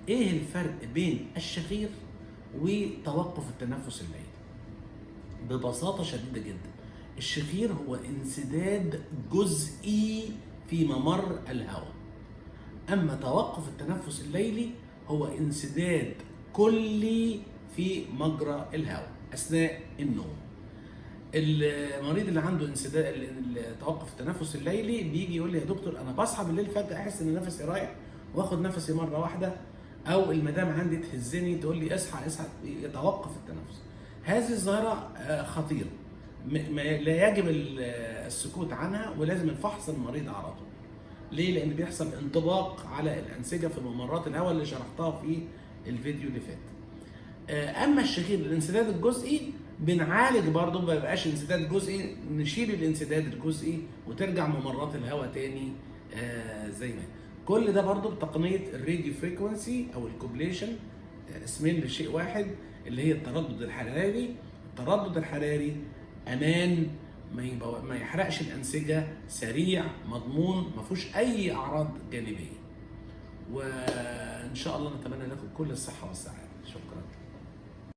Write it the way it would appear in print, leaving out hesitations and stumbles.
ايه الفرق بين الشخير وتوقف التنفس الليلي؟ ببساطة شديدة جدا، الشخير هو انسداد جزئي في ممر الهواء، أما توقف التنفس الليلي هو انسداد كلي في مجرى الهواء أثناء النوم. المريض اللي عنده انسداد توقف التنفس الليلي بيجي يقول لي يا دكتور أنا بصحى بالليل فجأة أحس إن نفسي رايح وآخد نفسي مرة واحدة، أو المدام عندي تهزني تقول لي اصحى اصحى، يتوقف التنفس. هذه الظاهرة خطيرة، لا يجب السكوت عنها، ولازم الفحص المريض على طول. ليه؟ لأن بيحصل انطباق على الأنسجة في ممرات الهواء اللي شرحتها في الفيديو اللي فات. أما الشخير الانسداد الجزئي بنعالج برضه، ما بيبقاش انسداد جزئي، نشيل الانسداد الجزئي وترجع ممرات الهواء تاني زي ما هي. كل ده برضه بتقنية الراديو فريكونسي أو الكوبليشن، اسمين لشيء واحد اللي هي التردد الحراري. التردد الحراري أمان، ما يحرقش الأنسجة، سريع، مضمون، ما فيهوش أي أعراض جانبية. وإن شاء الله نتمنى لكم كل الصحة والسعادة.